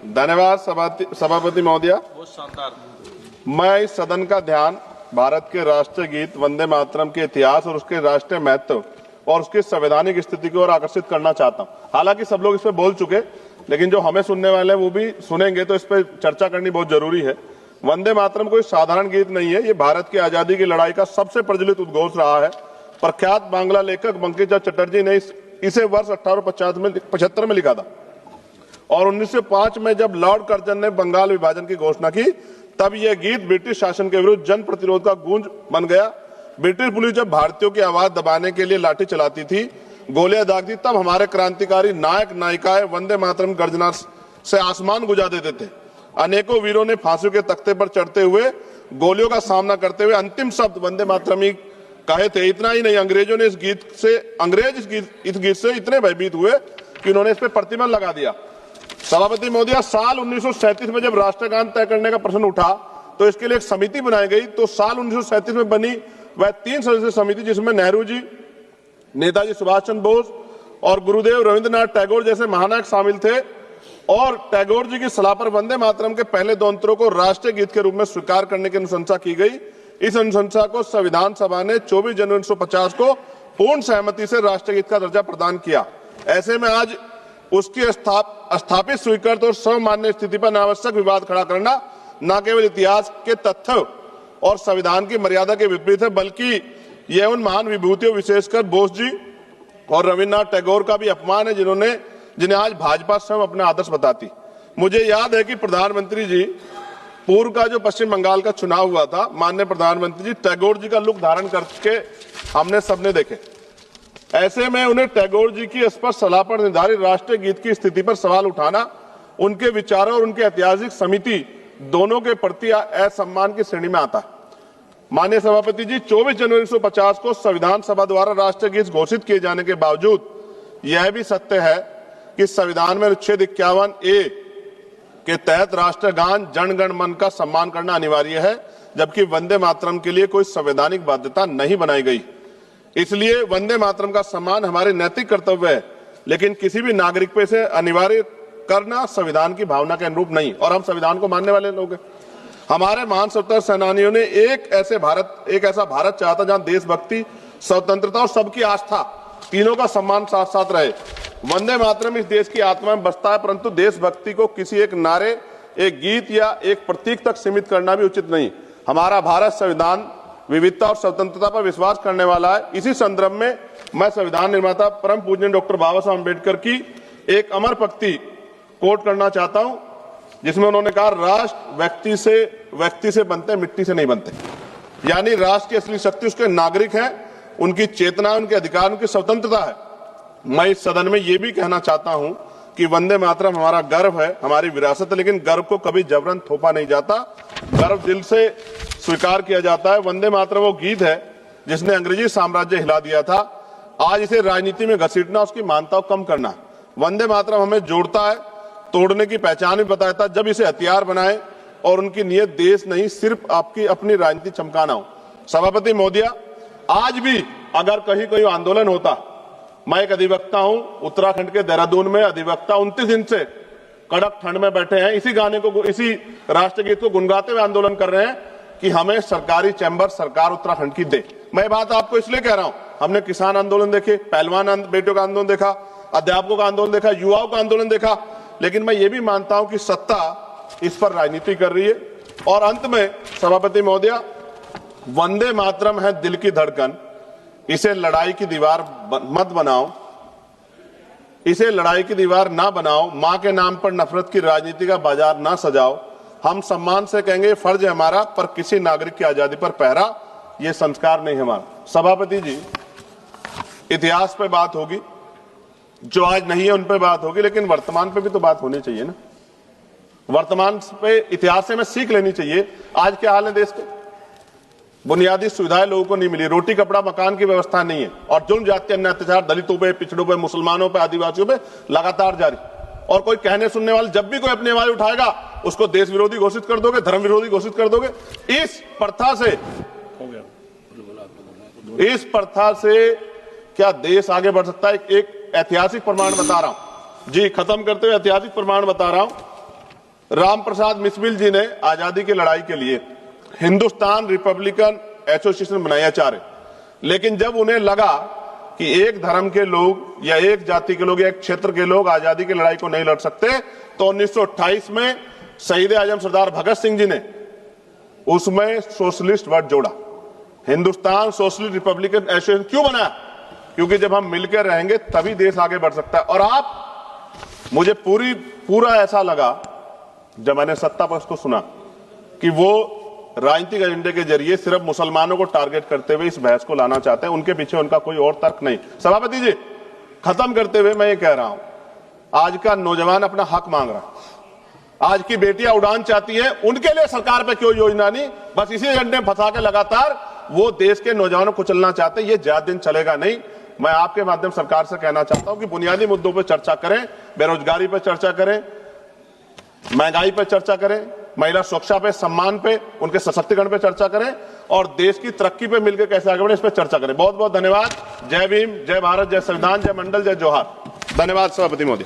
धन्यवाद सभापति महोदय। बहुत शानदार। मैं इस सदन का ध्यान भारत के राष्ट्रीय गीत वंदे मातरम के इतिहास और उसके राष्ट्रीय महत्व और उसकी संवैधानिक स्थिति की ओर आकर्षित करना चाहता हूं। हालांकि सब लोग इस पे बोल चुके, लेकिन जो हमें सुनने वाले हैं वो भी सुनेंगे, तो इस पे चर्चा करनी बहुत जरूरी है। वंदे मातरम कोई साधारण गीत नहीं है, ये भारत की आजादी की लड़ाई का सबसे प्रचलित उद्घोष रहा है। प्रख्यात बांग्ला लेखक बंकिम चंद्र चटर्जी ने इसे वर्ष 1875 में लिखा था और 1905 में जब लॉर्ड कर्जन ने बंगाल विभाजन की घोषणा की, तब यह गीत ब्रिटिश शासन के विरुद्ध जन प्रतिरोध का गूंज बन गया। ब्रिटिश पुलिस जब भारतीयों की आवाज दबाने के लिए लाठी चलाती थी, गोलियां दागती, तब हमारे क्रांतिकारी नायक नायिकाएं वंदे मातरम गर्जना से आसमान गुजा देते थे। अनेकों वीरों ने फांसियों के तख्ते पर चढ़ते हुए गोलियों का सामना करते हुए अंतिम शब्द वंदे मातरम ही कहे थे। इतना ही नहीं, अंग्रेजों ने इस गीत से इतने भयभीत हुए कि उन्होंने इस पर प्रतिबंध लगा दिया। सभापति महोदय, साल 1937 में जब राष्ट्रगान तय करने का प्रश्न उठा तो इसके लिए एक समिति बनाई गई। तो साल 1937 में बनी वह 3 सदस्यीय समिति, जिसमें नेहरू जी, नेताजी सुभाष चंद्र बोस और गुरुदेव रविंद्रनाथ टैगोर जैसे महानायक शामिल थे, और टैगोर जी की सलाह पर वंदे मातरम के पहले 2 अंतरों को राष्ट्रीय गीत के रूप में स्वीकार करने की अनुशंसा की गई। इस अनुशंसा को संविधान सभा ने 24 जनवरी 1950 को पूर्ण सहमति से राष्ट्रीय गीत का दर्जा प्रदान किया। ऐसे में आज उसकी स्थापित स्वीकृत और सर्वमान्य स्थिति पर अनावश्यक विवाद खड़ा करना न केवल इतिहास के तथ्य और संविधान की मर्यादा के विपरीत है, बल्कि यह उन महान विभूतियों, विशेषकर बोस जी और रविन्द्रनाथ टैगोर का भी अपमान है, जिन्हें आज भाजपा स्वयं अपना आदर्श बताती। मुझे याद है कि प्रधानमंत्री जी, पूर्व का जो पश्चिम बंगाल का चुनाव हुआ था, माननीय प्रधानमंत्री जी टैगोर जी का लुक धारण करके हमने सबने देखे। ऐसे में उन्हें टैगोर जी की स्पष्ट सलाह पर निर्धारित राष्ट्रीय गीत की स्थिति पर सवाल उठाना उनके विचारों और उनके ऐतिहासिक समिति दोनों के प्रति असम्मान की श्रेणी में आता है। माननीय सभापति जी, 24 जनवरी 1950 को संविधान सभा द्वारा राष्ट्रीय गीत घोषित किए जाने के बावजूद यह भी सत्य है कि संविधान में अनुच्छेद 51A के तहत राष्ट्रगान जन गण मन का सम्मान करना अनिवार्य है, जबकि वंदे मातरम के लिए कोई संवैधानिक बाध्यता नहीं बनाई गई। इसलिए वंदे मातरम का सम्मान हमारे नैतिक कर्तव्य है, लेकिन किसी भी नागरिक पे इसे अनिवार्य करना संविधान की भावना के अनुरूप नहीं। और हम संविधान को मानने वाले लोग हैं। हमारे महान स्वतंत्रता सेनानियों ने एक ऐसा भारत चाहा था जहां देशभक्ति, स्वतंत्रता और सबकी आस्था तीनों का सम्मान साथ साथ रहे। वंदे मातरम इस देश की आत्मा में बसता है, परंतु देशभक्ति को किसी एक नारे, एक गीत या एक प्रतीक तक सीमित करना भी उचित नहीं। हमारा भारत संविधान, विविधता और स्वतंत्रता पर विश्वास करने वाला है। इसी संदर्भ में मैं संविधान निर्माता परम पूज्य डॉक्टर बाबा साहब अम्बेडकर की एक अमर पंक्ति कोट करना चाहता हूं, जिसमें उन्होंने कहा, राष्ट्र व्यक्ति से बनते, मिट्टी से नहीं बनते। यानी राष्ट्र की असली शक्ति उसके नागरिक हैं, उनकी चेतना, उनके अधिकार, उनकी स्वतंत्रता है। मैं इस सदन में यह भी कहना चाहता हूं कि वंदे मातरम हमारा गर्व है, हमारी विरासत है, लेकिन गर्व को कभी जबरन थोपा नहीं जाता, गर्व दिल से स्वीकार किया जाता है। वंदे मातरम वो गीत है जिसने अंग्रेजी साम्राज्य हिला दिया था। आज इसे राजनीति में घसीटना, उसकी मान्यता को कम करना। वंदे मातरम हमें जोड़ता है, तोड़ने की पहचान भी बताता है। जब इसे हथियार बनाए और उनकी नीयत देश नहीं, सिर्फ आपकी अपनी राजनीति चमकाना हो। सभापति महोदय, आज भी अगर कहीं कोई आंदोलन होता, मैं एक अधिवक्ता हूं, उत्तराखंड के देहरादून में अधिवक्ता 29 दिन से कड़क ठंड में बैठे हैं, इसी राष्ट्रीय गीत को गुनगुनाते हुए आंदोलन कर रहे हैं कि हमें सरकारी चैम्बर सरकार उत्तराखंड की दे। मैं बात आपको इसलिए कह रहा हूं, हमने किसान आंदोलन देखे, पहलवान बेटियों का आंदोलन देखा, अध्यापकों का आंदोलन देखा, युवाओं का आंदोलन देखा, लेकिन मैं ये भी मानता हूं कि सत्ता इस पर राजनीति कर रही है। और अंत में सभापति महोदय, वंदे मातरम है दिल की धड़कन, इसे लड़ाई की दीवार मत बनाओ, इसे लड़ाई की दीवार ना बनाओ, मां के नाम पर नफरत की राजनीति का बाजार ना सजाओ। हम सम्मान से कहेंगे, फर्ज है हमारा, पर किसी नागरिक की आजादी पर पहरा ये संस्कार नहीं है हमारा। सभापति जी, इतिहास पे बात होगी, जो आज नहीं है उन पे बात होगी, लेकिन वर्तमान पे भी तो बात होनी चाहिए ना। वर्तमान पे इतिहास से हमें सीख लेनी चाहिए। आज क्या हाल है देश के? बुनियादी सुविधाएं लोगों को नहीं मिली, रोटी कपड़ा मकान की व्यवस्था नहीं है, और जुल्म जाति अन्य अत्याचार दलितों पे, पिछड़ों पे, मुसलमानों पे, आदिवासियों पे लगातार जारी। और कोई कहने सुनने वाले जब भी कोई अपनी आवाज उठाएगा, उसको देश विरोधी घोषित कर दोगे, धर्म विरोधी घोषित कर दोगे। इस प्रथा से क्या देश आगे बढ़ सकता है? एक ऐतिहासिक प्रमाण बता रहा हूं जी, खत्म करते हुए ऐतिहासिक प्रमाण बता रहा हूं। राम प्रसाद मिसमिल जी ने आजादी की लड़ाई के लिए हिंदुस्तान रिपब्लिकन एसोसिएशन बनाया चाहे, लेकिन जब उन्हें लगा कि एक धर्म के लोग या एक जाति के लोग या एक क्षेत्र के लोग आजादी की लड़ाई को नहीं लड़ सकते, तो 1928 में शहीद आजम सरदार भगत सिंह जी ने उसमें सोशलिस्ट वर्ड जोड़ा। हिंदुस्तान सोशलिस्ट रिपब्लिकन एसोसिएशन क्यों बना? क्योंकि जब हम मिलकर रहेंगे तभी देश आगे बढ़ सकता है। और मुझे पूरा ऐसा लगा जब मैंने सत्ता पक्ष को सुना कि वो राजनीतिक एजेंडे के जरिए सिर्फ मुसलमानों को टारगेट करते हुए इस बहस को लाना चाहते हैं, उनके पीछे उनका कोई और तर्क नहीं। सभापति जी, खत्म करते हुए मैं ये कह रहा हूं, आज का नौजवान अपना हक मांग रहा है, आज की बेटियां उड़ान चाहती है, उनके लिए सरकार पे क्यों योजना नहीं? बस इसी एजेंडे में फंसा के लगातार वो देश के नौजवानों को चलना चाहते हैं। ये ज्यादा दिन चलेगा नहीं। मैं आपके माध्यम सरकार से कहना चाहता हूं कि बुनियादी मुद्दों पर चर्चा करें, बेरोजगारी पर चर्चा करें, महंगाई पर चर्चा करें, महिला सुरक्षा पे, सम्मान पे, उनके सशक्तिकरण पे चर्चा करें और देश की तरक्की पे मिलकर कैसे आगे बढ़े इस पर चर्चा करें। बहुत बहुत धन्यवाद। जय भीम, जय भारत, जय संविधान, जय मंडल, जय जोहार। धन्यवाद सभापति महोदय।